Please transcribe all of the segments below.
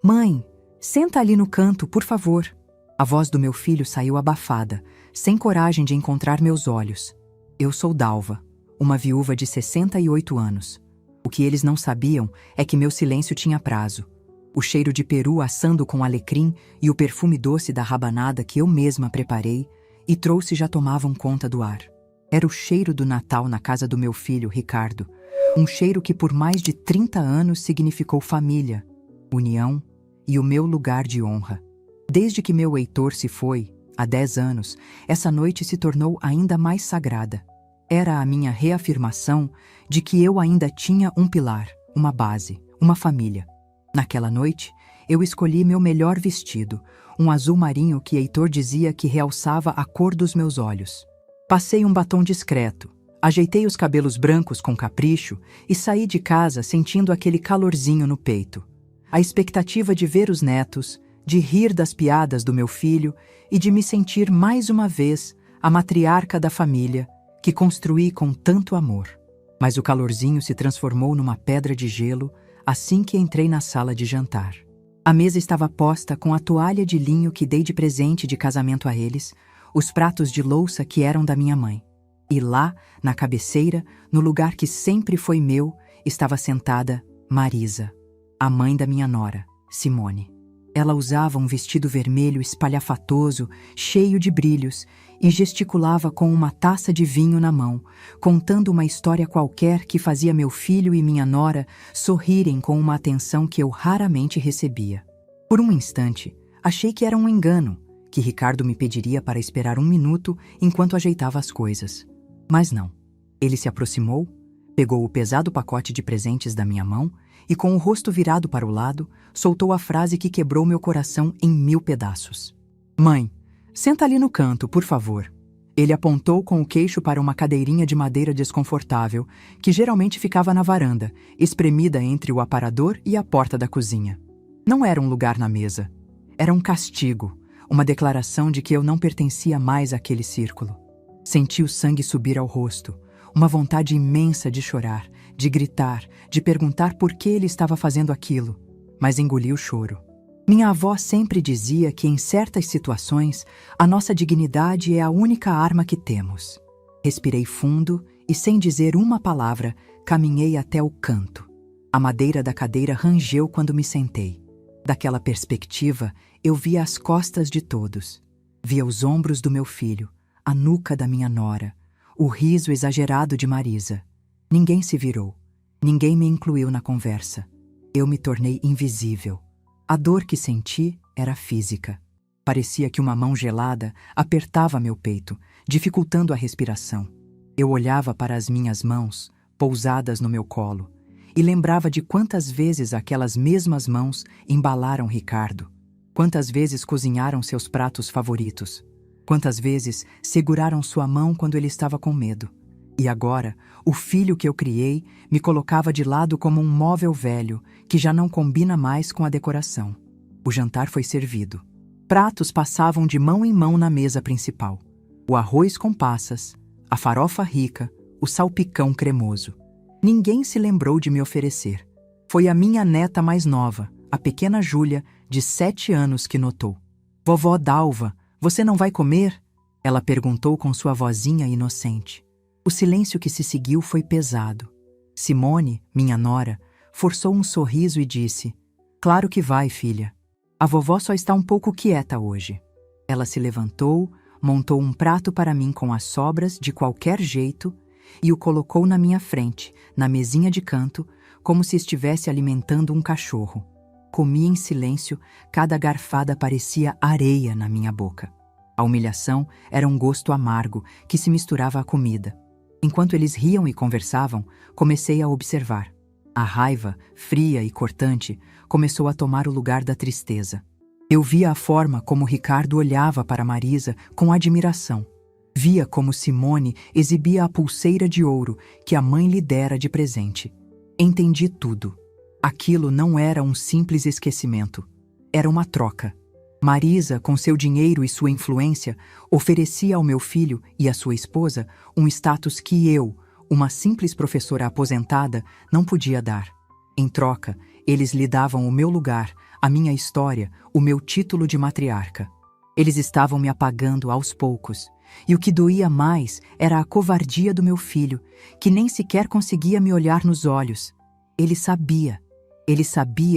Mãe, senta ali no canto, por favor. A voz do meu filho saiu abafada, sem coragem de encontrar meus olhos. Eu sou Dalva, uma viúva de 68 anos. O que eles não sabiam é que meu silêncio tinha prazo. O cheiro de peru assando com alecrim e o perfume doce da rabanada que eu mesma preparei e trouxe já tomavam conta do ar. Era o cheiro do Natal na casa do meu filho, Ricardo. Um cheiro que por mais de 30 anos significou família, união e o meu lugar de honra. Desde que meu Heitor se foi, há 10 anos, essa noite se tornou ainda mais sagrada. Era a minha reafirmação de que eu ainda tinha um pilar, uma base, uma família. Naquela noite, eu escolhi meu melhor vestido, um azul marinho que Heitor dizia que realçava a cor dos meus olhos. Passei um batom discreto, ajeitei os cabelos brancos com capricho e saí de casa sentindo aquele calorzinho no peito. A expectativa de ver os netos, de rir das piadas do meu filho e de me sentir mais uma vez a matriarca da família que construí com tanto amor. Mas o calorzinho se transformou numa pedra de gelo assim que entrei na sala de jantar. A mesa estava posta com a toalha de linho que dei de presente de casamento a eles, os pratos de louça que eram da minha mãe. E lá, na cabeceira, no lugar que sempre foi meu, estava sentada Marisa, a mãe da minha nora, Simone. Ela usava um vestido vermelho espalhafatoso, cheio de brilhos, e gesticulava com uma taça de vinho na mão, contando uma história qualquer que fazia meu filho e minha nora sorrirem com uma atenção que eu raramente recebia. Por um instante, achei que era um engano, que Ricardo me pediria para esperar um minuto enquanto ajeitava as coisas. Mas não. Ele se aproximou, pegou o pesado pacote de presentes da minha mão e, com o rosto virado para o lado, soltou a frase que quebrou meu coração em 1000 pedaços. Mãe, senta ali no canto, por favor. Ele apontou com o queixo para uma cadeirinha de madeira desconfortável, que geralmente ficava na varanda, espremida entre o aparador e a porta da cozinha. Não era um lugar na mesa. Era um castigo, uma declaração de que eu não pertencia mais àquele círculo. Senti o sangue subir ao rosto, uma vontade imensa de chorar, de gritar, de perguntar por que ele estava fazendo aquilo, mas engoli o choro. Minha avó sempre dizia que em certas situações a nossa dignidade é a única arma que temos. Respirei fundo e, sem dizer uma palavra, caminhei até o canto. A madeira da cadeira rangeu quando me sentei. Daquela perspectiva, eu via as costas de todos. Via os ombros do meu filho, a nuca da minha nora, o riso exagerado de Marisa. Ninguém se virou. Ninguém me incluiu na conversa. Eu me tornei invisível. A dor que senti era física. Parecia que uma mão gelada apertava meu peito, dificultando a respiração. Eu olhava para as minhas mãos, pousadas no meu colo, e lembrava de quantas vezes aquelas mesmas mãos embalaram Ricardo, quantas vezes cozinharam seus pratos favoritos, quantas vezes seguraram sua mão quando ele estava com medo. E agora, o filho que eu criei me colocava de lado como um móvel velho que já não combina mais com a decoração. O jantar foi servido. Pratos passavam de mão em mão na mesa principal. O arroz com passas, a farofa rica, o salpicão cremoso. Ninguém se lembrou de me oferecer. Foi a minha neta mais nova, a pequena Júlia, de 7 anos, que notou. Vovó Dalva, você não vai comer? Ela perguntou com sua vozinha inocente. O silêncio que se seguiu foi pesado. Simone, minha nora, forçou um sorriso e disse: Claro que vai, filha. A vovó só está um pouco quieta hoje. Ela se levantou, montou um prato para mim com as sobras de qualquer jeito e o colocou na minha frente, na mesinha de canto, como se estivesse alimentando um cachorro. Comi em silêncio, cada garfada parecia areia na minha boca. A humilhação era um gosto amargo que se misturava à comida. Enquanto eles riam e conversavam, comecei a observar. A raiva, fria e cortante, começou a tomar o lugar da tristeza. Eu via a forma como Ricardo olhava para Marisa com admiração. Via como Simone exibia a pulseira de ouro que a mãe lhe dera de presente. Entendi tudo. Aquilo não era um simples esquecimento. Era uma troca. Marisa, com seu dinheiro e sua influência, oferecia ao meu filho e à sua esposa um status que eu, uma simples professora aposentada, não podia dar. Em troca, eles lhe davam o meu lugar, a minha história, o meu título de matriarca. Eles estavam me apagando aos poucos, e o que doía mais era a covardia do meu filho, que nem sequer conseguia me olhar nos olhos. Ele sabia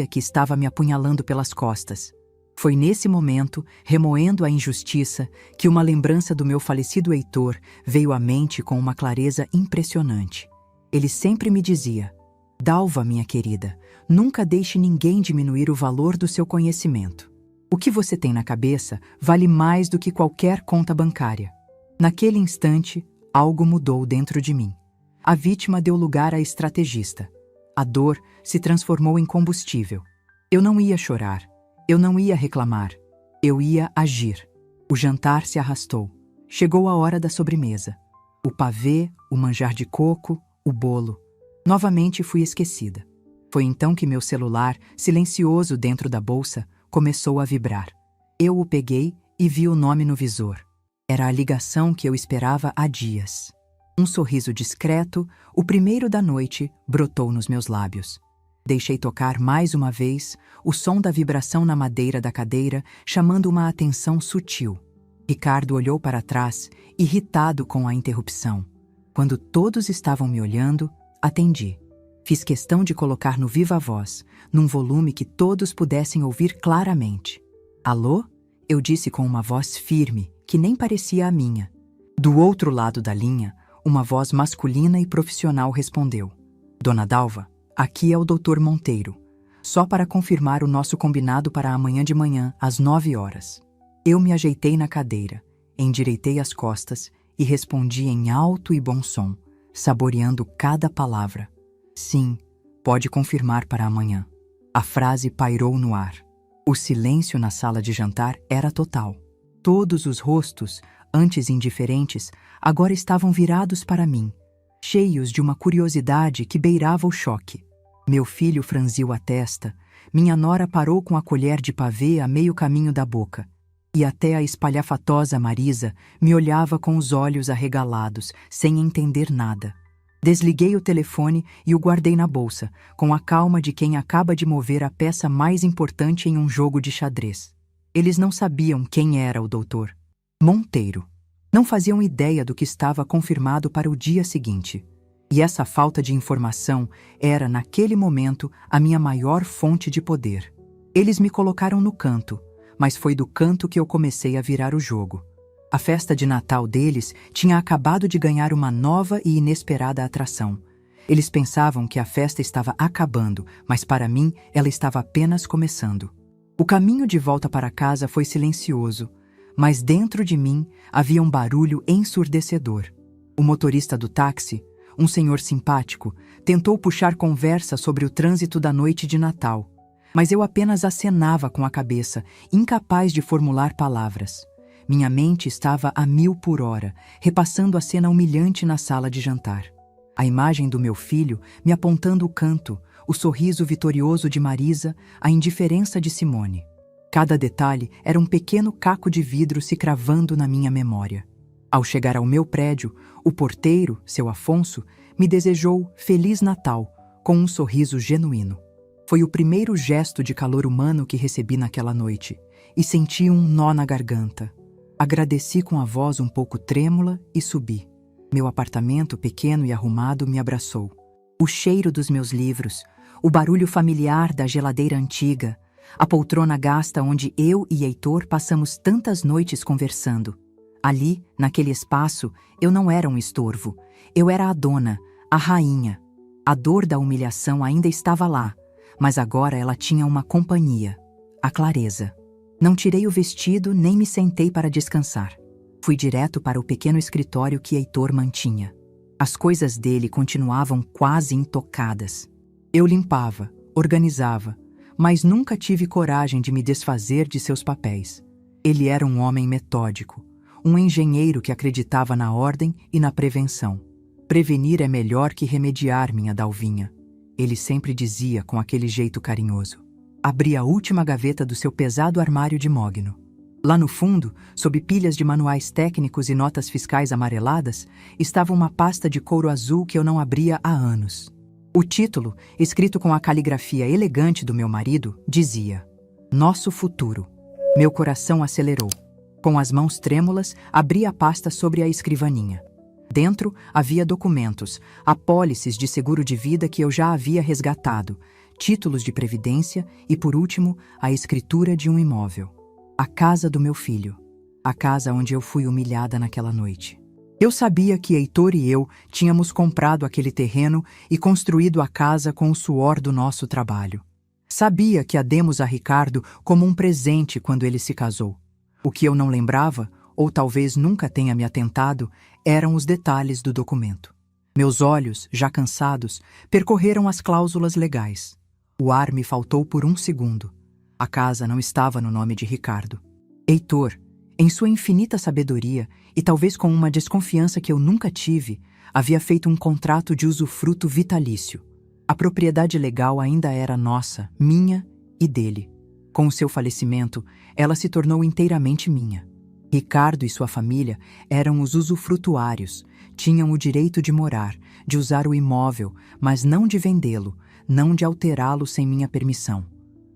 que estava me apunhalando pelas costas. Foi nesse momento, remoendo a injustiça, que uma lembrança do meu falecido Heitor veio à mente com uma clareza impressionante. Ele sempre me dizia: Dalva, minha querida, nunca deixe ninguém diminuir o valor do seu conhecimento. O que você tem na cabeça vale mais do que qualquer conta bancária. Naquele instante, algo mudou dentro de mim. A vítima deu lugar à estrategista. A dor se transformou em combustível. Eu não ia chorar. Eu não ia reclamar. Eu ia agir. O jantar se arrastou. Chegou a hora da sobremesa. O pavê, o manjar de coco, o bolo. Novamente fui esquecida. Foi então que meu celular, silencioso dentro da bolsa, começou a vibrar. Eu o peguei e vi o nome no visor. Era a ligação que eu esperava há dias. Um sorriso discreto, o primeiro da noite, brotou nos meus lábios. Deixei tocar mais uma vez o som da vibração na madeira da cadeira, chamando uma atenção sutil. Ricardo olhou para trás, irritado com a interrupção. Quando todos estavam me olhando, atendi. Fiz questão de colocar no viva voz, num volume que todos pudessem ouvir claramente. Alô? Eu disse com uma voz firme, que nem parecia a minha. Do outro lado da linha, uma voz masculina e profissional respondeu: Dona Dalva, aqui é o Dr. Monteiro. Só para confirmar o nosso combinado para amanhã de manhã, às 9 horas. Eu me ajeitei na cadeira, endireitei as costas e respondi em alto e bom som, saboreando cada palavra. Sim, pode confirmar para amanhã. A frase pairou no ar. O silêncio na sala de jantar era total. Todos os rostos, antes indiferentes, agora estavam virados para mim, cheios de uma curiosidade que beirava o choque. Meu filho franziu a testa, minha nora parou com a colher de pavê a meio caminho da boca, e até a espalhafatosa Marisa me olhava com os olhos arregalados, sem entender nada. Desliguei o telefone e o guardei na bolsa, com a calma de quem acaba de mover a peça mais importante em um jogo de xadrez. Eles não sabiam quem era o doutor Monteiro. Não faziam ideia do que estava confirmado para o dia seguinte. E essa falta de informação era, naquele momento, a minha maior fonte de poder. Eles me colocaram no canto, mas foi do canto que eu comecei a virar o jogo. A festa de Natal deles tinha acabado de ganhar uma nova e inesperada atração. Eles pensavam que a festa estava acabando, mas para mim ela estava apenas começando. O caminho de volta para casa foi silencioso, mas dentro de mim havia um barulho ensurdecedor. O motorista do táxi, um senhor simpático, tentou puxar conversa sobre o trânsito da noite de Natal, mas eu apenas acenava com a cabeça, incapaz de formular palavras. Minha mente estava a 1000 por hora, repassando a cena humilhante na sala de jantar. A imagem do meu filho me apontando o canto, o sorriso vitorioso de Marisa, a indiferença de Simone. Cada detalhe era um pequeno caco de vidro se cravando na minha memória. Ao chegar ao meu prédio, o porteiro, seu Afonso, me desejou Feliz Natal, com um sorriso genuíno. Foi o primeiro gesto de calor humano que recebi naquela noite, e senti um nó na garganta. Agradeci com a voz um pouco trêmula e subi. Meu apartamento, pequeno e arrumado, me abraçou. O cheiro dos meus livros, o barulho familiar da geladeira antiga, a poltrona gasta onde eu e Heitor passamos tantas noites conversando. Ali, naquele espaço, eu não era um estorvo. Eu era a dona, a rainha. A dor da humilhação ainda estava lá, mas agora ela tinha uma companhia, a clareza. Não tirei o vestido nem me sentei para descansar. Fui direto para o pequeno escritório que Heitor mantinha. As coisas dele continuavam quase intocadas. Eu limpava, organizava, mas nunca tive coragem de me desfazer de seus papéis. Ele era um homem metódico, um engenheiro que acreditava na ordem e na prevenção. Prevenir é melhor que remediar, minha Dalvinha. Ele sempre dizia com aquele jeito carinhoso. Abri a última gaveta do seu pesado armário de mogno. Lá no fundo, sob pilhas de manuais técnicos e notas fiscais amareladas, estava uma pasta de couro azul que eu não abria há anos. O título, escrito com a caligrafia elegante do meu marido, dizia: Nosso futuro. Meu coração acelerou. Com as mãos trêmulas, abri a pasta sobre a escrivaninha. Dentro havia documentos, apólices de seguro de vida que eu já havia resgatado, títulos de previdência e, por último, a escritura de um imóvel. A casa do meu filho. A casa onde eu fui humilhada naquela noite. Eu sabia que Heitor e eu tínhamos comprado aquele terreno e construído a casa com o suor do nosso trabalho. Sabia que a demos a Ricardo como um presente quando ele se casou. O que eu não lembrava, ou talvez nunca tenha me atentado, eram os detalhes do documento. Meus olhos, já cansados, percorreram as cláusulas legais. O ar me faltou por um segundo. A casa não estava no nome de Ricardo. Heitor, em sua infinita sabedoria, e talvez com uma desconfiança que eu nunca tive, havia feito um contrato de usufruto vitalício. A propriedade legal ainda era nossa, minha e dele. Com o seu falecimento, ela se tornou inteiramente minha. Ricardo e sua família eram os usufrutuários, tinham o direito de morar, de usar o imóvel, mas não de vendê-lo, não de alterá-lo sem minha permissão.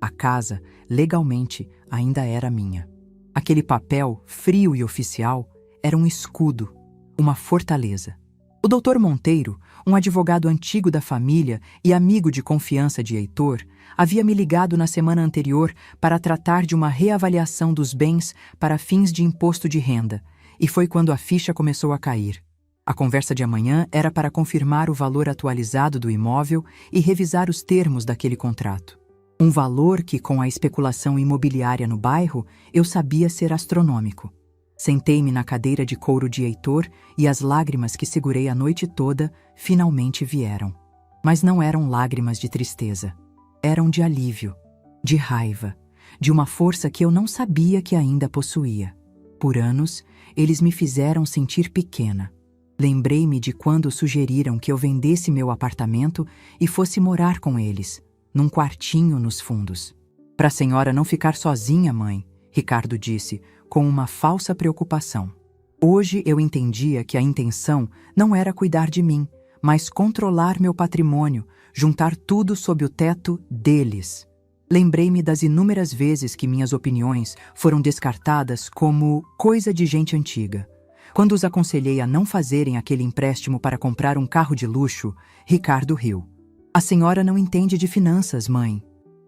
A casa, legalmente, ainda era minha. Aquele papel, frio e oficial, era um escudo, uma fortaleza. O Dr. Monteiro, um advogado antigo da família e amigo de confiança de Heitor, havia me ligado na semana anterior para tratar de uma reavaliação dos bens para fins de imposto de renda, e foi quando a ficha começou a cair. A conversa de amanhã era para confirmar o valor atualizado do imóvel e revisar os termos daquele contrato. Um valor que, com a especulação imobiliária no bairro, eu sabia ser astronômico. Sentei-me na cadeira de couro de Heitor e as lágrimas que segurei a noite toda finalmente vieram. Mas não eram lágrimas de tristeza. Eram de alívio, de raiva, de uma força que eu não sabia que ainda possuía. Por anos, eles me fizeram sentir pequena. Lembrei-me de quando sugeriram que eu vendesse meu apartamento e fosse morar com eles, num quartinho nos fundos. "Para a senhora não ficar sozinha, mãe", Ricardo disse, com uma falsa preocupação. Hoje eu entendia que a intenção não era cuidar de mim, mas controlar meu patrimônio, juntar tudo sob o teto deles. Lembrei-me das inúmeras vezes que minhas opiniões foram descartadas como coisa de gente antiga. Quando os aconselhei a não fazerem aquele empréstimo para comprar um carro de luxo, Ricardo riu. "A senhora não entende de finanças, mãe."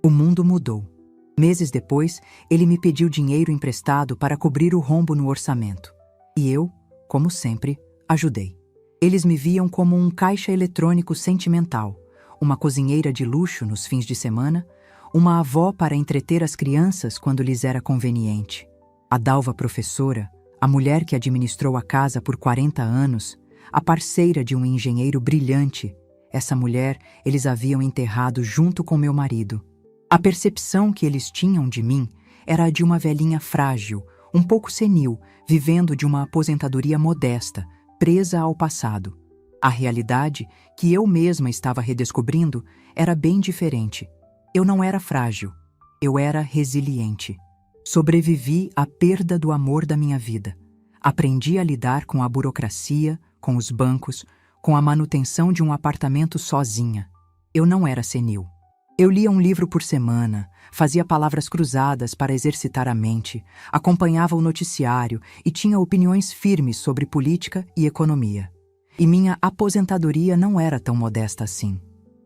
O mundo mudou. Meses depois, ele me pediu dinheiro emprestado para cobrir o rombo no orçamento. E eu, como sempre, ajudei. Eles me viam como um caixa eletrônico sentimental, uma cozinheira de luxo nos fins de semana, uma avó para entreter as crianças quando lhes era conveniente. A Dalva professora, a mulher que administrou a casa por 40 anos, a parceira de um engenheiro brilhante, essa mulher eles haviam enterrado junto com meu marido. A percepção que eles tinham de mim era a de uma velhinha frágil, um pouco senil, vivendo de uma aposentadoria modesta, presa ao passado. A realidade, que eu mesma estava redescobrindo, era bem diferente. Eu não era frágil, eu era resiliente. Sobrevivi à perda do amor da minha vida. Aprendi a lidar com a burocracia, com os bancos, com a manutenção de um apartamento sozinha. Eu não era senil. Eu lia um livro por semana, fazia palavras cruzadas para exercitar a mente, acompanhava o noticiário e tinha opiniões firmes sobre política e economia. E minha aposentadoria não era tão modesta assim.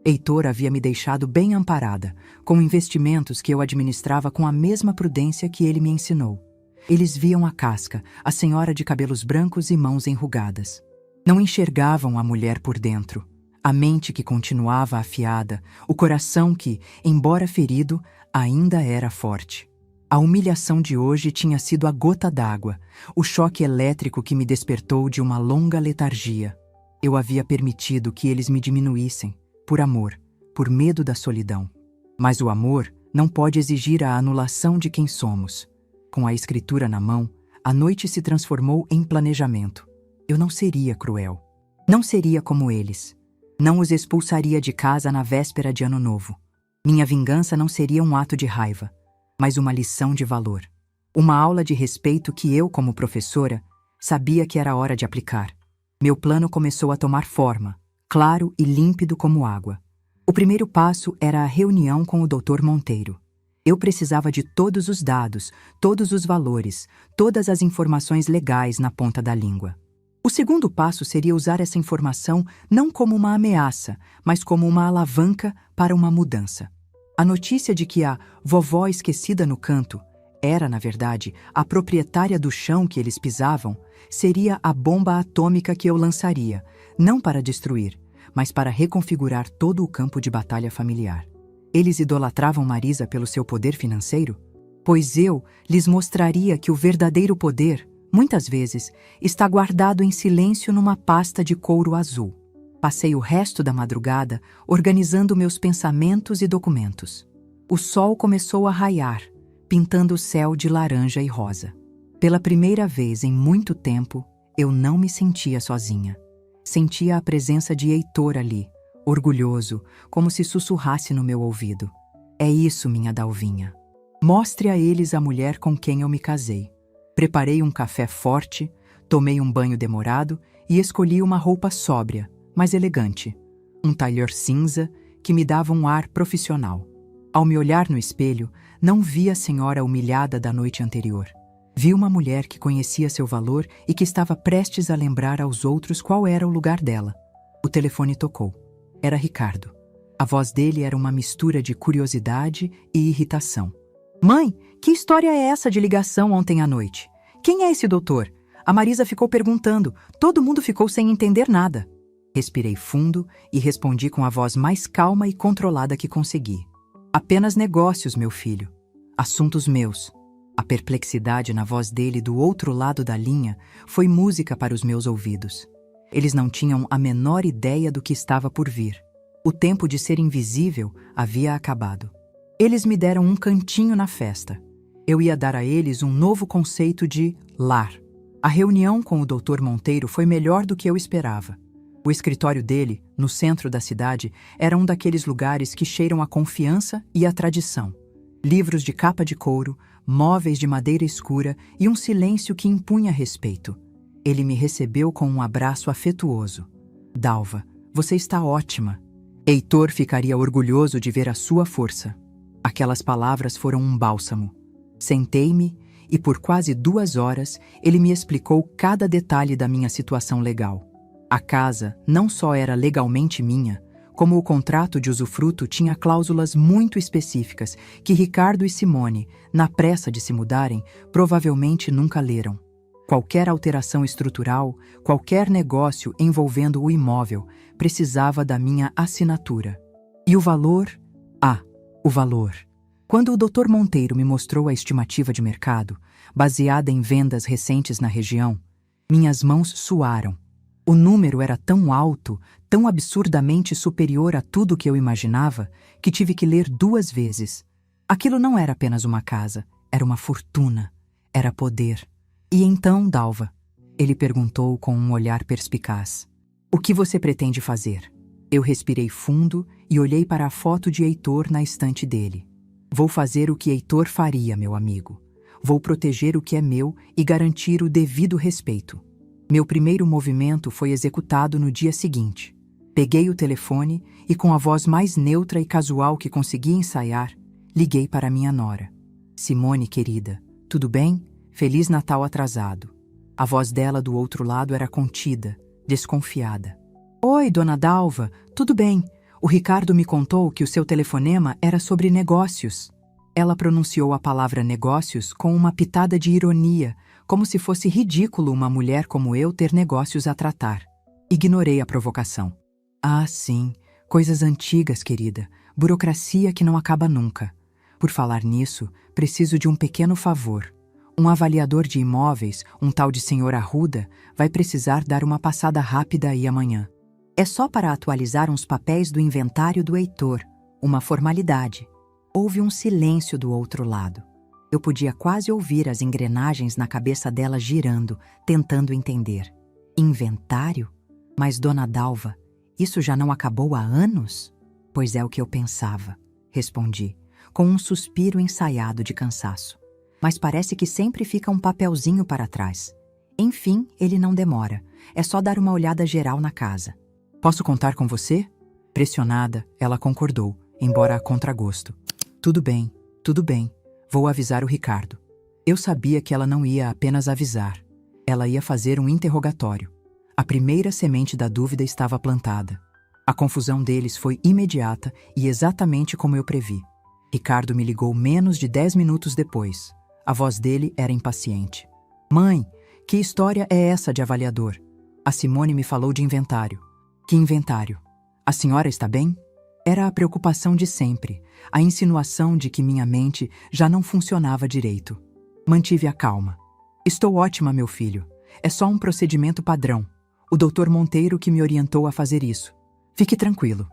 Heitor havia me deixado bem amparada, com investimentos que eu administrava com a mesma prudência que ele me ensinou. Eles viam a casca, a senhora de cabelos brancos e mãos enrugadas. Não enxergavam a mulher por dentro. A mente que continuava afiada, o coração que, embora ferido, ainda era forte. A humilhação de hoje tinha sido a gota d'água, o choque elétrico que me despertou de uma longa letargia. Eu havia permitido que eles me diminuíssem, por amor, por medo da solidão. Mas o amor não pode exigir a anulação de quem somos. Com a escritura na mão, a noite se transformou em planejamento. Eu não seria cruel. Não seria como eles. Não os expulsaria de casa na véspera de Ano Novo. Minha vingança não seria um ato de raiva, mas uma lição de valor. Uma aula de respeito que eu, como professora, sabia que era hora de aplicar. Meu plano começou a tomar forma, claro e límpido como água. O primeiro passo era a reunião com o Dr. Monteiro. Eu precisava de todos os dados, todos os valores, todas as informações legais na ponta da língua. O segundo passo seria usar essa informação não como uma ameaça, mas como uma alavanca para uma mudança. A notícia de que a vovó esquecida no canto era, na verdade, a proprietária do chão que eles pisavam, seria a bomba atômica que eu lançaria, não para destruir, mas para reconfigurar todo o campo de batalha familiar. Eles idolatravam Marisa pelo seu poder financeiro? Pois eu lhes mostraria que o verdadeiro poder, muitas vezes, está guardado em silêncio numa pasta de couro azul. Passei o resto da madrugada organizando meus pensamentos e documentos. O sol começou a raiar, pintando o céu de laranja e rosa. Pela primeira vez em muito tempo, eu não me sentia sozinha. Sentia a presença de Heitor ali, orgulhoso, como se sussurrasse no meu ouvido. É isso, minha Dalvinha. Mostre a eles a mulher com quem eu me casei. Preparei um café forte, tomei um banho demorado e escolhi uma roupa sóbria, mas elegante. Um tailleur cinza que me dava um ar profissional. Ao me olhar no espelho, não vi a senhora humilhada da noite anterior. Vi uma mulher que conhecia seu valor e que estava prestes a lembrar aos outros qual era o lugar dela. O telefone tocou. Era Ricardo. A voz dele era uma mistura de curiosidade e irritação. Mãe, que história é essa de ligação ontem à noite? Quem é esse doutor? A Marisa ficou perguntando. Todo mundo ficou sem entender nada. Respirei fundo e respondi com a voz mais calma e controlada que consegui. Apenas negócios, meu filho. Assuntos meus. A perplexidade na voz dele do outro lado da linha foi música para os meus ouvidos. Eles não tinham a menor ideia do que estava por vir. O tempo de ser invisível havia acabado. Eles me deram um cantinho na festa. Eu ia dar a eles um novo conceito de lar. A reunião com o Dr. Monteiro foi melhor do que eu esperava. O escritório dele, no centro da cidade, era um daqueles lugares que cheiram a confiança e a tradição. Livros de capa de couro, móveis de madeira escura e um silêncio que impunha respeito. Ele me recebeu com um abraço afetuoso. Dalva, você está ótima. Heitor ficaria orgulhoso de ver a sua força. Aquelas palavras foram um bálsamo. Sentei-me e por quase 2 horas ele me explicou cada detalhe da minha situação legal. A casa não só era legalmente minha, como o contrato de usufruto tinha cláusulas muito específicas que Ricardo e Simone, na pressa de se mudarem, provavelmente nunca leram. Qualquer alteração estrutural, qualquer negócio envolvendo o imóvel, precisava da minha assinatura. E o valor? O valor. Quando o Dr. Monteiro me mostrou a estimativa de mercado, baseada em vendas recentes na região, minhas mãos suaram. O número era tão alto, tão absurdamente superior a tudo que eu imaginava, que tive que ler 2 vezes. Aquilo não era apenas uma casa, era uma fortuna, era poder. E então, Dalva? Ele perguntou com um olhar perspicaz. O que você pretende fazer? Eu respirei fundo e olhei para a foto de Heitor na estante dele. Vou fazer o que Heitor faria, meu amigo. Vou proteger o que é meu e garantir o devido respeito. Meu primeiro movimento foi executado no dia seguinte. Peguei o telefone e, com a voz mais neutra e casual que consegui ensaiar, liguei para minha nora. Simone, querida, tudo bem? Feliz Natal atrasado. A voz dela do outro lado era contida, desconfiada. Oi, dona Dalva, tudo bem? O Ricardo me contou que o seu telefonema era sobre negócios. Ela pronunciou a palavra negócios com uma pitada de ironia, como se fosse ridículo uma mulher como eu ter negócios a tratar. Ignorei a provocação. Ah, sim, coisas antigas, querida. Burocracia que não acaba nunca. Por falar nisso, preciso de um pequeno favor. Um avaliador de imóveis, um tal de Sr. Arruda, vai precisar dar uma passada rápida aí amanhã. É só para atualizar uns papéis do inventário do Heitor, uma formalidade. Houve um silêncio do outro lado. Eu podia quase ouvir as engrenagens na cabeça dela girando, tentando entender. Inventário? Mas, dona Dalva, isso já não acabou há anos? Pois é o que eu pensava, respondi, com um suspiro ensaiado de cansaço. Mas parece que sempre fica um papelzinho para trás. Enfim, ele não demora. É só dar uma olhada geral na casa. Posso contar com você? Pressionada, ela concordou, embora a contragosto. Tudo bem, Tudo bem, vou avisar o Ricardo. Eu sabia que ela não ia apenas avisar. Ela ia fazer um interrogatório. A primeira semente da dúvida estava plantada. A confusão deles foi imediata e exatamente como eu previ. Ricardo me ligou menos de 10 minutos depois. A voz dele era impaciente. Mãe, que história é essa de avaliador? A Simone me falou de inventário. Que inventário? A senhora está bem? Era a preocupação de sempre, a insinuação de que minha mente já não funcionava direito. Mantive a calma. Estou ótima, meu filho. É só um procedimento padrão. O Dr. Monteiro que me orientou a fazer isso. Fique tranquilo.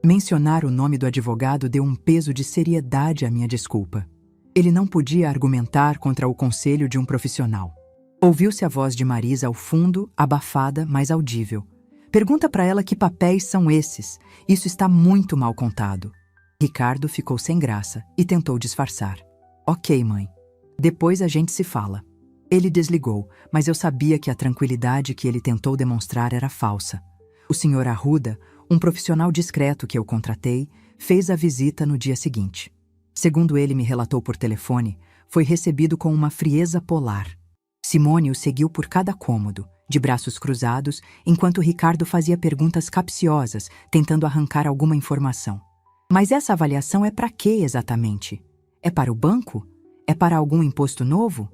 Mencionar o nome do advogado deu um peso de seriedade à minha desculpa. Ele não podia argumentar contra o conselho de um profissional. Ouviu-se a voz de Marisa ao fundo, abafada, mas audível. Pergunta para ela que papéis são esses. Isso está muito mal contado. Ricardo ficou sem graça e tentou disfarçar. Ok, mãe. Depois a gente se fala. Ele desligou, mas eu sabia que a tranquilidade que ele tentou demonstrar era falsa. O Sr. Arruda, um profissional discreto que eu contratei, fez a visita no dia seguinte. Segundo ele me relatou por telefone, foi recebido com uma frieza polar. Simone o seguiu por cada cômodo, de braços cruzados, enquanto Ricardo fazia perguntas capciosas, tentando arrancar alguma informação. Mas essa avaliação é para quê exatamente? É para o banco? É para algum imposto novo?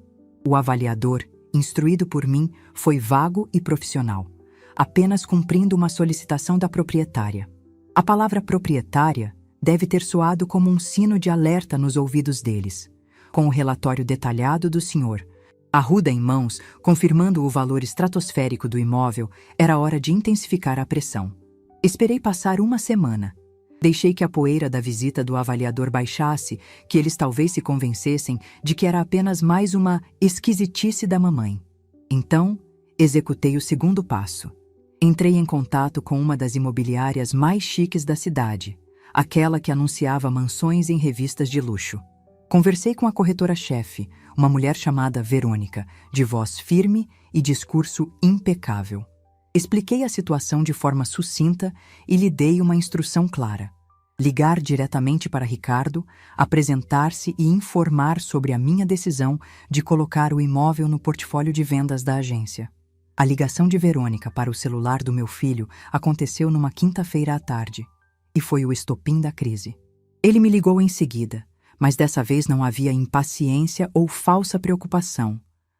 O avaliador, instruído por mim, foi vago e profissional, apenas cumprindo uma solicitação da proprietária. A palavra proprietária deve ter soado como um sino de alerta nos ouvidos deles. Com o relatório detalhado do senhor Arruda em mãos, confirmando o valor estratosférico do imóvel, era hora de intensificar a pressão. Esperei passar uma semana. Deixei que a poeira da visita do avaliador baixasse, que eles talvez se convencessem de que era apenas mais uma esquisitice da mamãe. Então, executei o segundo passo. Entrei em contato com uma das imobiliárias mais chiques da cidade, aquela que anunciava mansões em revistas de luxo. Conversei com a corretora-chefe, uma mulher chamada Verônica, de voz firme e discurso impecável. Expliquei a situação de forma sucinta e lhe dei uma instrução clara. Ligar diretamente para Ricardo, apresentar-se e informar sobre a minha decisão de colocar o imóvel no portfólio de vendas da agência. A ligação de Verônica para o celular do meu filho aconteceu numa quinta-feira à tarde, e foi o estopim da crise. Ele me ligou em seguida, mas dessa vez não havia impaciência ou falsa preocupação.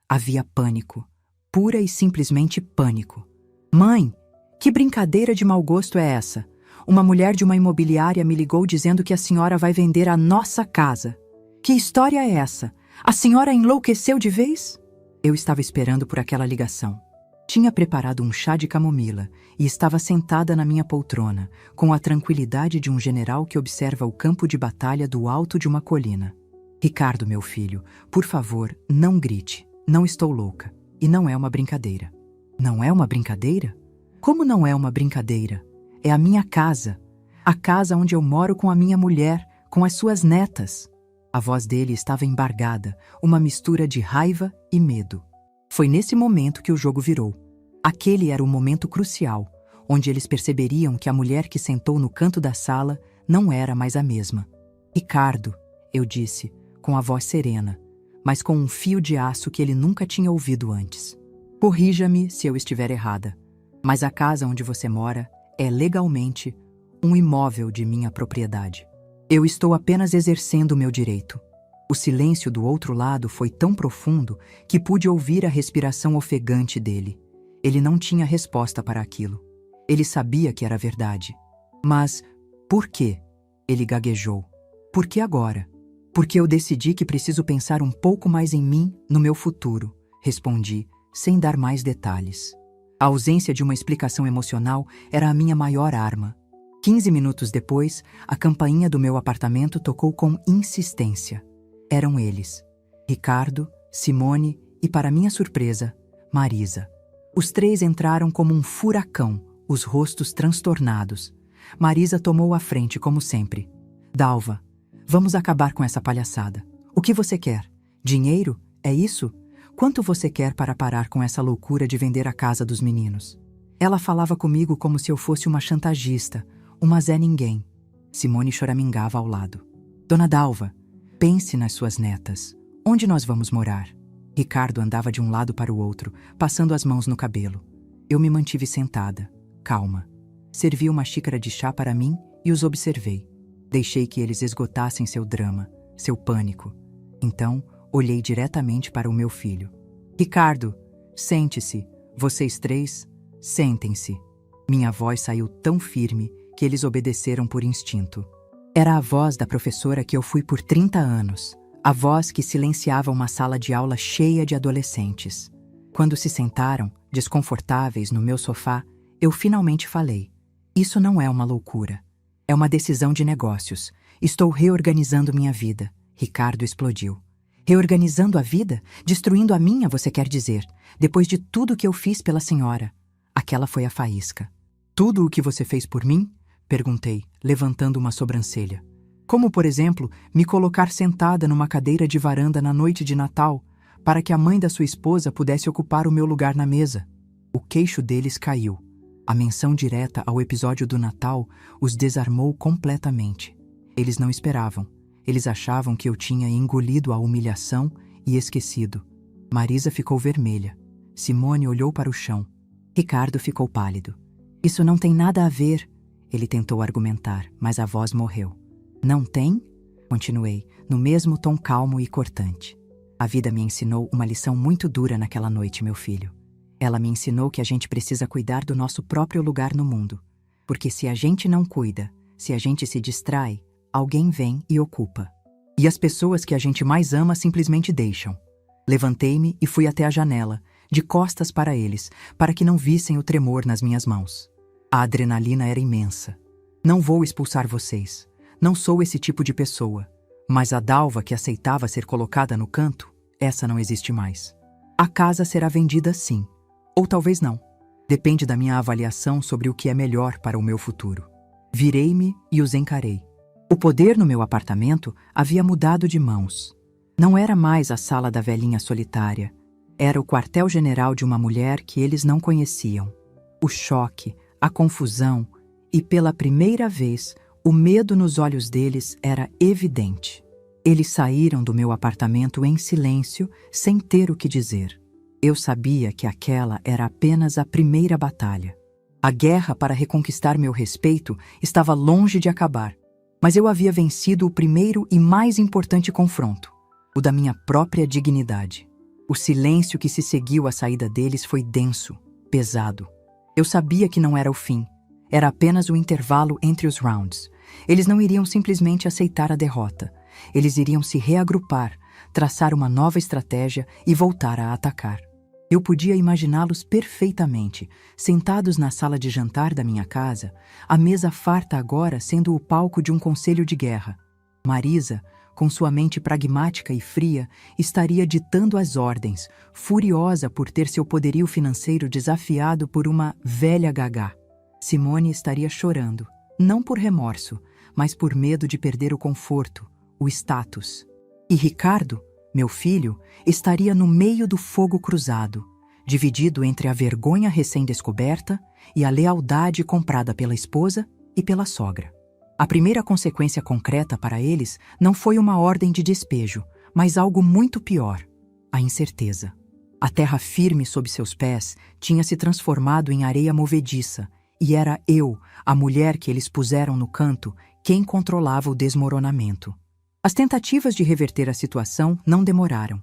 Havia pânico, pura e simplesmente pânico. Mãe, que brincadeira de mau gosto é essa? Uma mulher de uma imobiliária me ligou dizendo que a senhora vai vender a nossa casa. Que história é essa? A senhora enlouqueceu de vez? Eu estava esperando por aquela ligação. Tinha preparado um chá de camomila e estava sentada na minha poltrona, com a tranquilidade de um general que observa o campo de batalha do alto de uma colina. Ricardo, meu filho, por favor, não grite. Não estou louca. E não é uma brincadeira. Não é uma brincadeira? Como não é uma brincadeira? É a minha casa. A casa onde eu moro com a minha mulher, com as suas netas. A voz dele estava embargada, uma mistura de raiva e medo. Foi nesse momento que o jogo virou. Aquele era o momento crucial, onde eles perceberiam que a mulher que sentou no canto da sala não era mais a mesma. Ricardo, eu disse, com a voz serena, mas com um fio de aço que ele nunca tinha ouvido antes. Corrija-me se eu estiver errada, mas a casa onde você mora é legalmente um imóvel de minha propriedade. Eu estou apenas exercendo o meu direito. O silêncio do outro lado foi tão profundo que pude ouvir a respiração ofegante dele. Ele não tinha resposta para aquilo. Ele sabia que era verdade. Mas, por quê? Ele gaguejou. Por que agora? Porque eu decidi que preciso pensar um pouco mais em mim, no meu futuro, respondi, sem dar mais detalhes. A ausência de uma explicação emocional era a minha maior arma. 15 minutos depois, a campainha do meu apartamento tocou com insistência. Eram eles, Ricardo, Simone e, para minha surpresa, Marisa. Os três entraram como um furacão, os rostos transtornados. Marisa tomou a frente, como sempre. Dalva, vamos acabar com essa palhaçada. O que você quer? Dinheiro? É isso? Quanto você quer para parar com essa loucura de vender a casa dos meninos? Ela falava comigo como se eu fosse uma chantagista, uma Zé Ninguém. Simone choramingava ao lado. Dona Dalva, Pense nas suas netas. Onde nós vamos morar? Ricardo andava de um lado para o outro, passando as mãos no cabelo. Eu me mantive sentada, calma. Servi uma xícara de chá para mim e os observei. Deixei que eles esgotassem seu drama, seu pânico. Então, olhei diretamente para o meu filho. Ricardo, sente-se. Vocês três, sentem-se. Minha voz saiu tão firme que eles obedeceram por instinto. Era a voz da professora que eu fui por 30 anos. A voz que silenciava uma sala de aula cheia de adolescentes. Quando se sentaram, desconfortáveis, no meu sofá, eu finalmente falei. Isso não é uma loucura. É uma decisão de negócios. Estou reorganizando minha vida. Ricardo explodiu. Reorganizando a vida? Destruindo a minha, você quer dizer? Depois de tudo que eu fiz pela senhora. Aquela foi a faísca. Tudo o que você fez por mim? Perguntei, levantando uma sobrancelha. Como, por exemplo, me colocar sentada numa cadeira de varanda na noite de Natal, para que a mãe da sua esposa pudesse ocupar o meu lugar na mesa. O queixo deles caiu. A menção direta ao episódio do Natal os desarmou completamente. Eles não esperavam. Eles achavam que eu tinha engolido a humilhação e esquecido. Marisa ficou vermelha. Simone olhou para o chão. Ricardo ficou pálido. Isso não tem nada a ver, ele tentou argumentar, mas a voz morreu. Não tem? Continuei, no mesmo tom calmo e cortante. A vida me ensinou uma lição muito dura naquela noite, meu filho. Ela me ensinou que a gente precisa cuidar do nosso próprio lugar no mundo. Porque se a gente não cuida, se a gente se distrai, alguém vem e ocupa. E as pessoas que a gente mais ama simplesmente deixam. Levantei-me e fui até a janela, de costas para eles, para que não vissem o tremor nas minhas mãos. A adrenalina era imensa. Não vou expulsar vocês. Não sou esse tipo de pessoa. Mas a Dalva que aceitava ser colocada no canto, essa não existe mais. A casa será vendida sim. Ou talvez não. Depende da minha avaliação sobre o que é melhor para o meu futuro. Virei-me e os encarei. O poder no meu apartamento havia mudado de mãos. Não era mais a sala da velhinha solitária. Era o quartel-general de uma mulher que eles não conheciam. O choque, a confusão e, pela primeira vez, o medo nos olhos deles era evidente. Eles saíram do meu apartamento em silêncio, sem ter o que dizer. Eu sabia que aquela era apenas a primeira batalha. A guerra para reconquistar meu respeito estava longe de acabar, mas eu havia vencido o primeiro e mais importante confronto, o da minha própria dignidade. O silêncio que se seguiu à saída deles foi denso, pesado. Eu sabia que não era o fim, era apenas o intervalo entre os rounds. Eles não iriam simplesmente aceitar a derrota. Eles iriam se reagrupar, traçar uma nova estratégia e voltar a atacar. Eu podia imaginá-los perfeitamente, sentados na sala de jantar da minha casa, a mesa farta agora sendo o palco de um conselho de guerra. Marisa, com sua mente pragmática e fria, estaria ditando as ordens, furiosa por ter seu poderio financeiro desafiado por uma velha gagá. Simone estaria chorando, não por remorso, mas por medo de perder o conforto, o status. E Ricardo, meu filho, estaria no meio do fogo cruzado, dividido entre a vergonha recém-descoberta e a lealdade comprada pela esposa e pela sogra. A primeira consequência concreta para eles não foi uma ordem de despejo, mas algo muito pior: a incerteza. A terra firme sob seus pés tinha se transformado em areia movediça, e era eu, a mulher que eles puseram no canto, quem controlava o desmoronamento. As tentativas de reverter a situação não demoraram,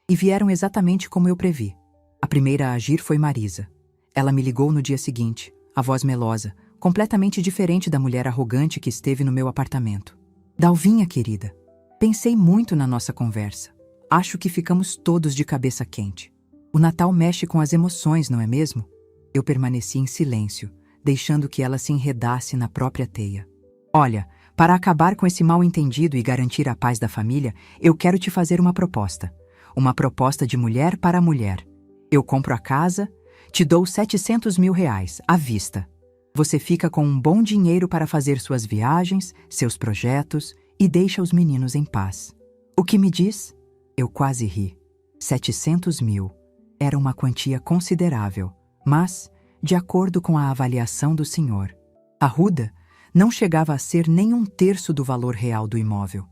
e vieram exatamente como eu previ. A primeira a agir foi Marisa. Ela me ligou no dia seguinte, a voz melosa, completamente diferente da mulher arrogante que esteve no meu apartamento. Dalvinha, querida, pensei muito na nossa conversa. Acho que ficamos todos de cabeça quente. O Natal mexe com as emoções, não é mesmo? Eu permaneci em silêncio, deixando que ela se enredasse na própria teia. Olha, para acabar com esse mal-entendido e garantir a paz da família, eu quero te fazer uma proposta. Uma proposta de mulher para mulher. Eu compro a casa, te dou 700 mil reais, à vista. Você fica com um bom dinheiro para fazer suas viagens, seus projetos e deixa os meninos em paz. O que me diz? Eu quase ri. 700 mil. Era uma quantia considerável, mas, de acordo com a avaliação do senhor, Arruda não chegava a ser nem um terço do valor real do imóvel.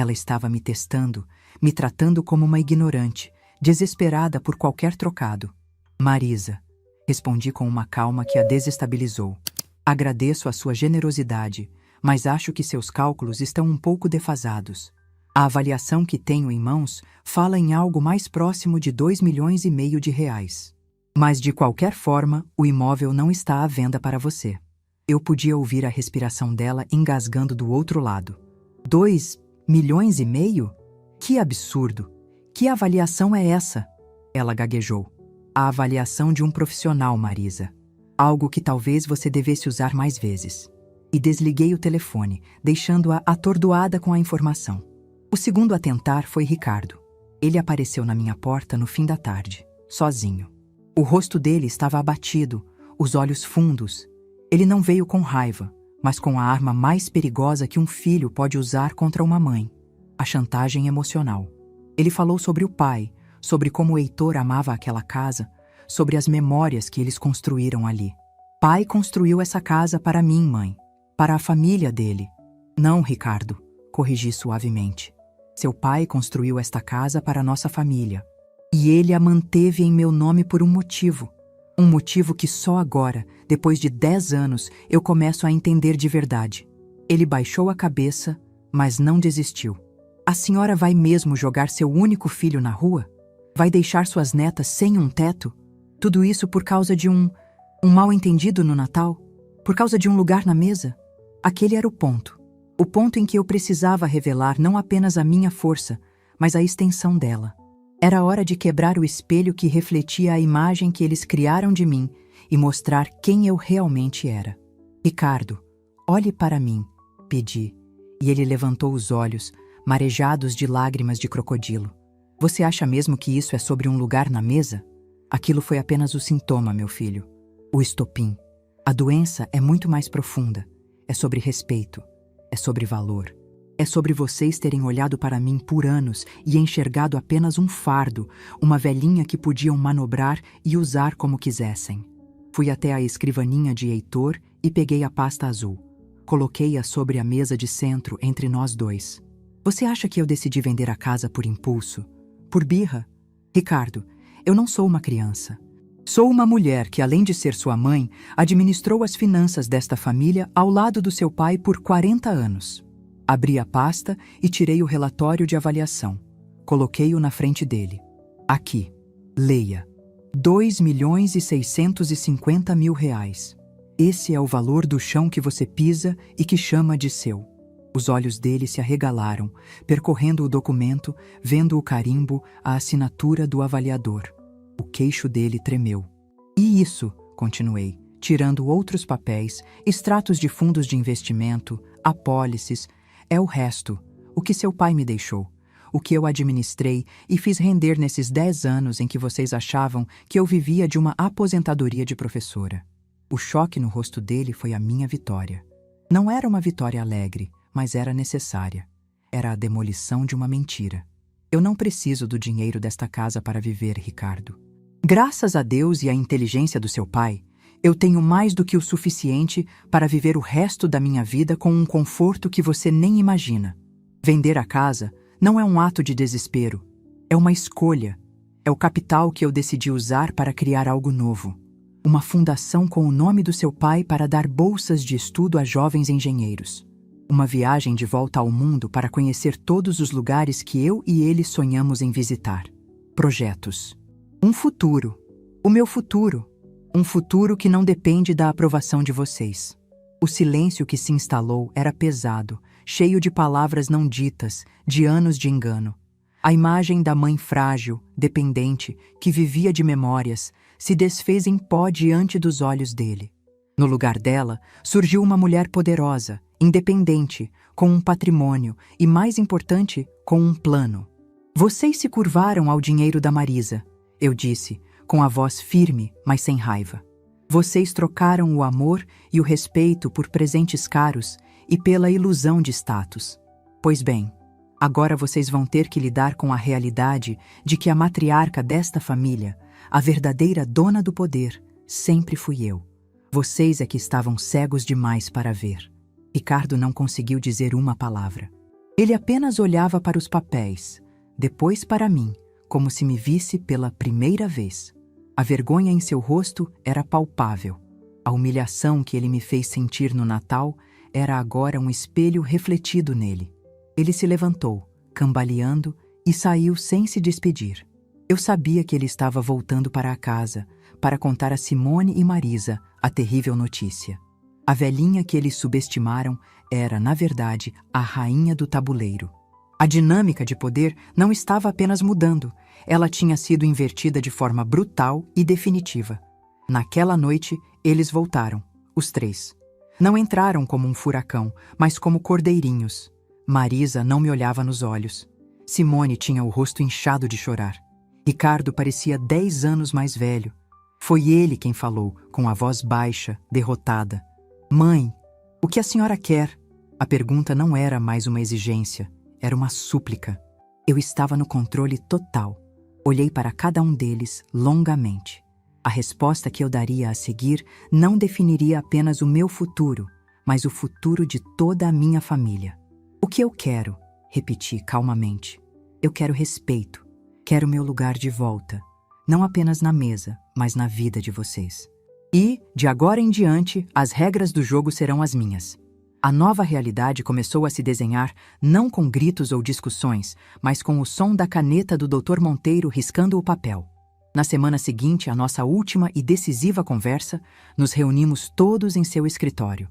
Ela estava me testando, me tratando como uma ignorante, desesperada por qualquer trocado. Marisa, respondi com uma calma que a desestabilizou. Agradeço a sua generosidade, mas acho que seus cálculos estão um pouco defasados. A avaliação que tenho em mãos fala em algo mais próximo de 2,5 milhões de reais. Mas de qualquer forma, o imóvel não está à venda para você. Eu podia ouvir a respiração dela engasgando do outro lado. 2,5 milhões? Que absurdo! Que avaliação é essa? Ela gaguejou. A avaliação de um profissional, Marisa. Algo que talvez você devesse usar mais vezes. E desliguei o telefone, deixando-a atordoada com a informação. O segundo a tentar foi Ricardo. Ele apareceu na minha porta no fim da tarde, sozinho. O rosto dele estava abatido, os olhos fundos. Ele não veio com raiva, mas com a arma mais perigosa que um filho pode usar contra uma mãe: a chantagem emocional. Ele falou sobre o pai, sobre como o Heitor amava aquela casa, sobre as memórias que eles construíram ali. Pai construiu essa casa para mim, mãe, para a família dele. Não, Ricardo, corrigi suavemente. Seu pai construiu esta casa para nossa família. E ele a manteve em meu nome por um motivo. Um motivo que só agora, depois de 10 anos, eu começo a entender de verdade. Ele baixou a cabeça, mas não desistiu. A senhora vai mesmo jogar seu único filho na rua? Vai deixar suas netas sem um teto? Tudo isso por causa de um mal-entendido no Natal? Por causa de um lugar na mesa? Aquele era o ponto. O ponto em que eu precisava revelar não apenas a minha força, mas a extensão dela. Era hora de quebrar o espelho que refletia a imagem que eles criaram de mim e mostrar quem eu realmente era. Ricardo, olhe para mim, pedi, e ele levantou os olhos, marejados de lágrimas de crocodilo. Você acha mesmo que isso é sobre um lugar na mesa? Aquilo foi apenas o sintoma, meu filho. O estopim. A doença é muito mais profunda. É sobre respeito. É sobre valor. É sobre vocês terem olhado para mim por anos e enxergado apenas um fardo, uma velhinha que podiam manobrar e usar como quisessem. Fui até a escrivaninha de Heitor e peguei a pasta azul. Coloquei-a sobre a mesa de centro entre nós dois. Você acha que eu decidi vender a casa por impulso? Por birra? Ricardo, eu não sou uma criança. Sou uma mulher que, além de ser sua mãe, administrou as finanças desta família ao lado do seu pai por 40 anos. Abri a pasta e tirei o relatório de avaliação. Coloquei-o na frente dele. Aqui, leia. 2,650 mil reais. Esse é o valor do chão que você pisa e que chama de seu. Os olhos dele se arregalaram, percorrendo o documento, vendo o carimbo, a assinatura do avaliador. O queixo dele tremeu. E isso, continuei, tirando outros papéis, extratos de fundos de investimento, apólices, é o resto, o que seu pai me deixou, o que eu administrei e fiz render nesses 10 anos em que vocês achavam que eu vivia de uma aposentadoria de professora. O choque no rosto dele foi a minha vitória. Não era uma vitória alegre, mas era necessária. Era a demolição de uma mentira. Eu não preciso do dinheiro desta casa para viver, Ricardo. Graças a Deus e à inteligência do seu pai, eu tenho mais do que o suficiente para viver o resto da minha vida com um conforto que você nem imagina. Vender a casa não é um ato de desespero, é uma escolha. É o capital que eu decidi usar para criar algo novo. Uma fundação com o nome do seu pai para dar bolsas de estudo a jovens engenheiros. Uma viagem de volta ao mundo para conhecer todos os lugares que eu e ele sonhamos em visitar. Projetos. Um futuro. O meu futuro. Um futuro que não depende da aprovação de vocês. O silêncio que se instalou era pesado, cheio de palavras não ditas, de anos de engano. A imagem da mãe frágil, dependente, que vivia de memórias, se desfez em pó diante dos olhos dele. No lugar dela, surgiu uma mulher poderosa, independente, com um patrimônio e, mais importante, com um plano. Vocês se curvaram ao dinheiro da Marisa, eu disse, com a voz firme, mas sem raiva. Vocês trocaram o amor e o respeito por presentes caros e pela ilusão de status. Pois bem, agora vocês vão ter que lidar com a realidade de que a matriarca desta família, a verdadeira dona do poder, sempre fui eu. Vocês é que estavam cegos demais para ver. Ricardo não conseguiu dizer uma palavra. Ele apenas olhava para os papéis, depois para mim, como se me visse pela primeira vez. A vergonha em seu rosto era palpável. A humilhação que ele me fez sentir no Natal era agora um espelho refletido nele. Ele se levantou, cambaleando, e saiu sem se despedir. Eu sabia que ele estava voltando para a casa, para contar a Simone e Marisa a terrível notícia. A velhinha que eles subestimaram era, na verdade, a rainha do tabuleiro. A dinâmica de poder não estava apenas mudando, ela tinha sido invertida de forma brutal e definitiva. Naquela noite, eles voltaram, os três. Não entraram como um furacão, mas como cordeirinhos. Marisa não me olhava nos olhos. Simone tinha o rosto inchado de chorar. Ricardo parecia 10 anos mais velho. Foi ele quem falou, com a voz baixa, derrotada. Mãe, o que a senhora quer? A pergunta não era mais uma exigência, era uma súplica. Eu estava no controle total. Olhei para cada um deles longamente. A resposta que eu daria a seguir não definiria apenas o meu futuro, mas o futuro de toda a minha família. O que eu quero? Repeti calmamente. Eu quero respeito. Quero meu lugar de volta. Não apenas na mesa, mas na vida de vocês. E, de agora em diante, as regras do jogo serão as minhas. A nova realidade começou a se desenhar não com gritos ou discussões, mas com o som da caneta do Dr. Monteiro riscando o papel. Na semana seguinte, a nossa última e decisiva conversa, nos reunimos todos em seu escritório.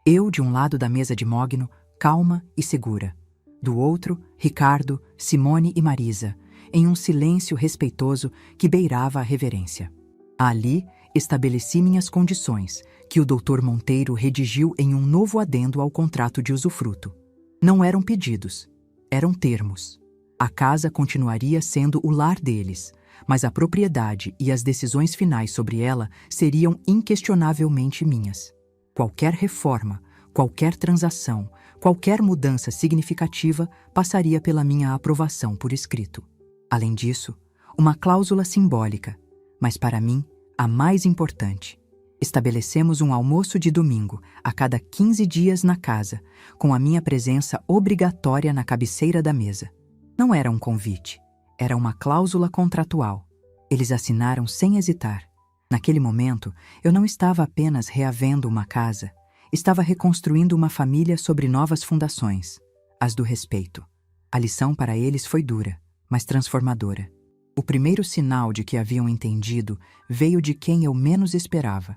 Eu, de um lado da mesa de Mogno, calma e segura. Do outro, Ricardo, Simone e Marisa, em um silêncio respeitoso que beirava a reverência. Ali, estabeleci minhas condições, que o Dr. Monteiro redigiu em um novo adendo ao contrato de usufruto. Não eram pedidos, eram termos. A casa continuaria sendo o lar deles, mas a propriedade e as decisões finais sobre ela seriam inquestionavelmente minhas. Qualquer reforma, qualquer transação, qualquer mudança significativa passaria pela minha aprovação por escrito. Além disso, uma cláusula simbólica, mas para mim, a mais importante. Estabelecemos um almoço de domingo a cada 15 dias na casa, com a minha presença obrigatória na cabeceira da mesa. Não era um convite, era uma cláusula contratual. Eles assinaram sem hesitar. Naquele momento, eu não estava apenas reavendo uma casa, estava reconstruindo uma família sobre novas fundações, as do respeito. A lição para eles foi dura, mas transformadora. O primeiro sinal de que haviam entendido veio de quem eu menos esperava.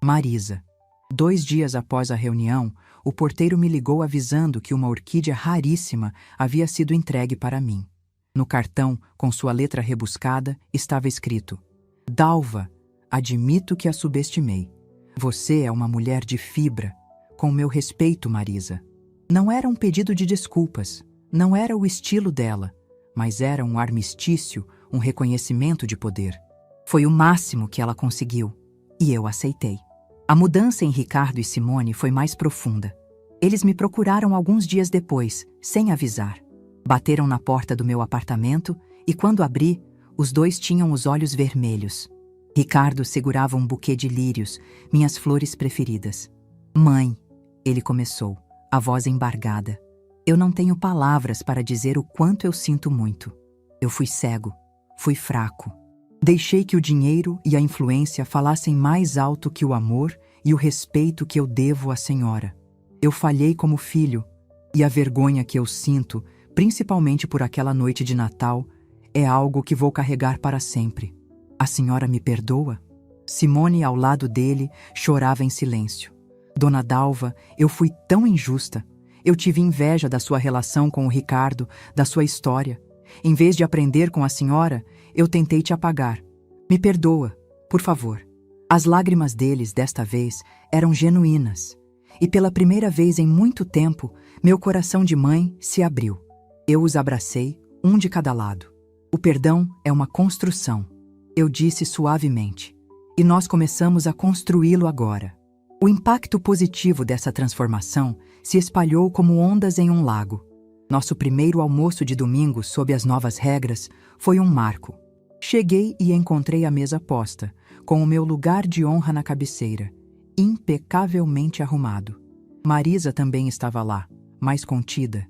Marisa. 2 dias após a reunião, o porteiro me ligou avisando que uma orquídea raríssima havia sido entregue para mim. No cartão, com sua letra rebuscada, estava escrito: Dalva, admito que a subestimei. Você é uma mulher de fibra. Com meu respeito, Marisa. Não era um pedido de desculpas, não era o estilo dela, mas era um armistício, um reconhecimento de poder. Foi o máximo que ela conseguiu, e eu aceitei. A mudança em Ricardo e Simone foi mais profunda. Eles me procuraram alguns dias depois, sem avisar. Bateram na porta do meu apartamento e, quando abri, os dois tinham os olhos vermelhos. Ricardo segurava um buquê de lírios, minhas flores preferidas. Mãe, ele começou, a voz embargada. Eu não tenho palavras para dizer o quanto eu sinto muito. Eu fui cego, fui fraco. Deixei que o dinheiro e a influência falassem mais alto que o amor e o respeito que eu devo à senhora. Eu falhei como filho, e a vergonha que eu sinto, principalmente por aquela noite de Natal, é algo que vou carregar para sempre. A senhora me perdoa? Simone, ao lado dele, chorava em silêncio. Dona Dalva, eu fui tão injusta. Eu tive inveja da sua relação com o Ricardo, da sua história. Em vez de aprender com a senhora, eu tentei te apagar. Me perdoa, por favor. As lágrimas deles, desta vez, eram genuínas. E pela primeira vez em muito tempo, meu coração de mãe se abriu. Eu os abracei, um de cada lado. O perdão é uma construção, eu disse suavemente. E nós começamos a construí-lo agora. O impacto positivo dessa transformação se espalhou como ondas em um lago. Nosso primeiro almoço de domingo sob as novas regras foi um marco. Cheguei e encontrei a mesa posta, com o meu lugar de honra na cabeceira, impecavelmente arrumado. Marisa também estava lá, mais contida.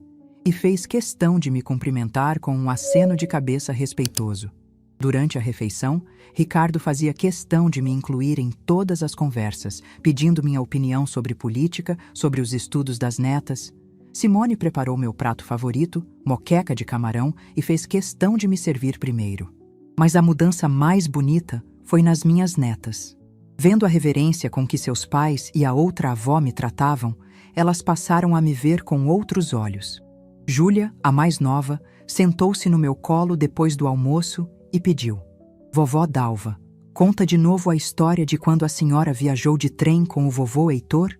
e fez questão de me cumprimentar com um aceno de cabeça respeitoso. Durante a refeição, Ricardo fazia questão de me incluir em todas as conversas, pedindo minha opinião sobre política, sobre os estudos das netas. Simone preparou meu prato favorito, moqueca de camarão, e fez questão de me servir primeiro. Mas a mudança mais bonita foi nas minhas netas. Vendo a reverência com que seus pais e a outra avó me tratavam, elas passaram a me ver com outros olhos. Júlia, a mais nova, sentou-se no meu colo depois do almoço e pediu: "Vovó Dalva, conta de novo a história de quando a senhora viajou de trem com o vovô Heitor?"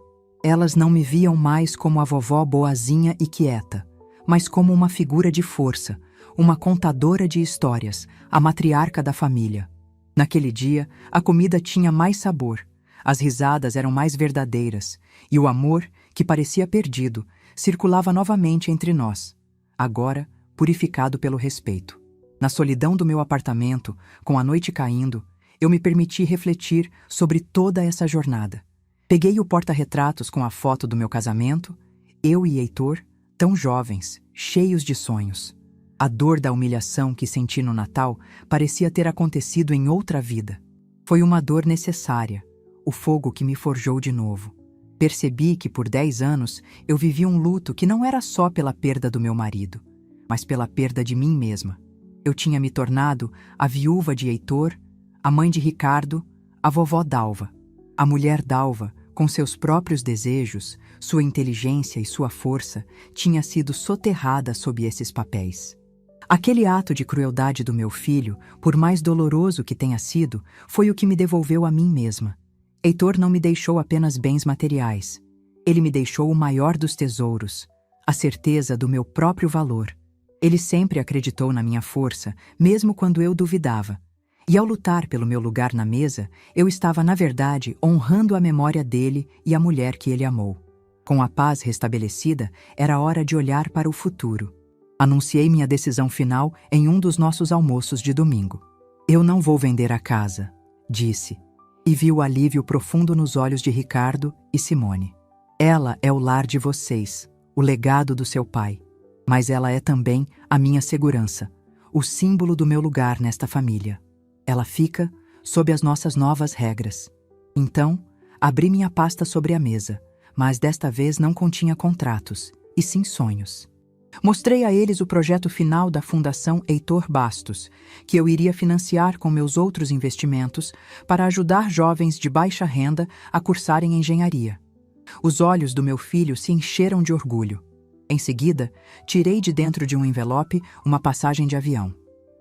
Elas não me viam mais como a vovó boazinha e quieta, mas como uma figura de força, uma contadora de histórias, a matriarca da família. Naquele dia, a comida tinha mais sabor, as risadas eram mais verdadeiras, e o amor, que parecia perdido, circulava novamente entre nós, agora purificado pelo respeito. Na solidão do meu apartamento, com a noite caindo, eu me permiti refletir sobre toda essa jornada. Peguei o porta-retratos com a foto do meu casamento, eu e Heitor, tão jovens, cheios de sonhos. A dor da humilhação que senti no Natal parecia ter acontecido em outra vida. Foi uma dor necessária, o fogo que me forjou de novo. Percebi que por 10 anos eu vivi um luto que não era só pela perda do meu marido, mas pela perda de mim mesma. Eu tinha me tornado a viúva de Heitor, a mãe de Ricardo, a vovó Dalva. A mulher Dalva, com seus próprios desejos, sua inteligência e sua força, tinha sido soterrada sob esses papéis. Aquele ato de crueldade do meu filho, por mais doloroso que tenha sido, foi o que me devolveu a mim mesma. Heitor não me deixou apenas bens materiais. Ele me deixou o maior dos tesouros, a certeza do meu próprio valor. Ele sempre acreditou na minha força, mesmo quando eu duvidava. E ao lutar pelo meu lugar na mesa, eu estava, na verdade, honrando a memória dele e a mulher que ele amou. Com a paz restabelecida, era hora de olhar para o futuro. Anunciei minha decisão final em um dos nossos almoços de domingo. "Eu não vou vender a casa", disse, e vi o alívio profundo nos olhos de Ricardo e Simone. "Ela é o lar de vocês, o legado do seu pai, mas ela é também a minha segurança, o símbolo do meu lugar nesta família. Ela fica sob as nossas novas regras." Então, abri minha pasta sobre a mesa, mas desta vez não continha contratos, e sim sonhos. Mostrei a eles o projeto final da Fundação Heitor Bastos, que eu iria financiar com meus outros investimentos para ajudar jovens de baixa renda a cursarem engenharia. Os olhos do meu filho se encheram de orgulho. Em seguida, tirei de dentro de um envelope uma passagem de avião.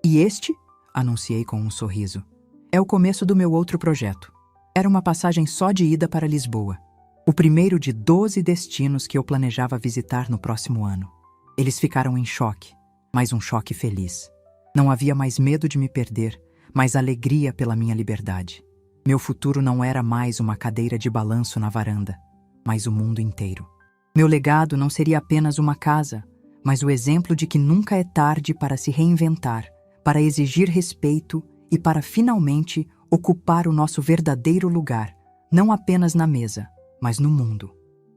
"E este", anunciei com um sorriso, "é o começo do meu outro projeto." Era uma passagem só de ida para Lisboa, o primeiro de 12 destinos que eu planejava visitar no próximo ano. Eles ficaram em choque, mas um choque feliz. Não havia mais medo de me perder, mas alegria pela minha liberdade. Meu futuro não era mais uma cadeira de balanço na varanda, mas o mundo inteiro. Meu legado não seria apenas uma casa, mas o exemplo de que nunca é tarde para se reinventar, para exigir respeito e para finalmente ocupar o nosso verdadeiro lugar, não apenas na mesa, mas no mundo.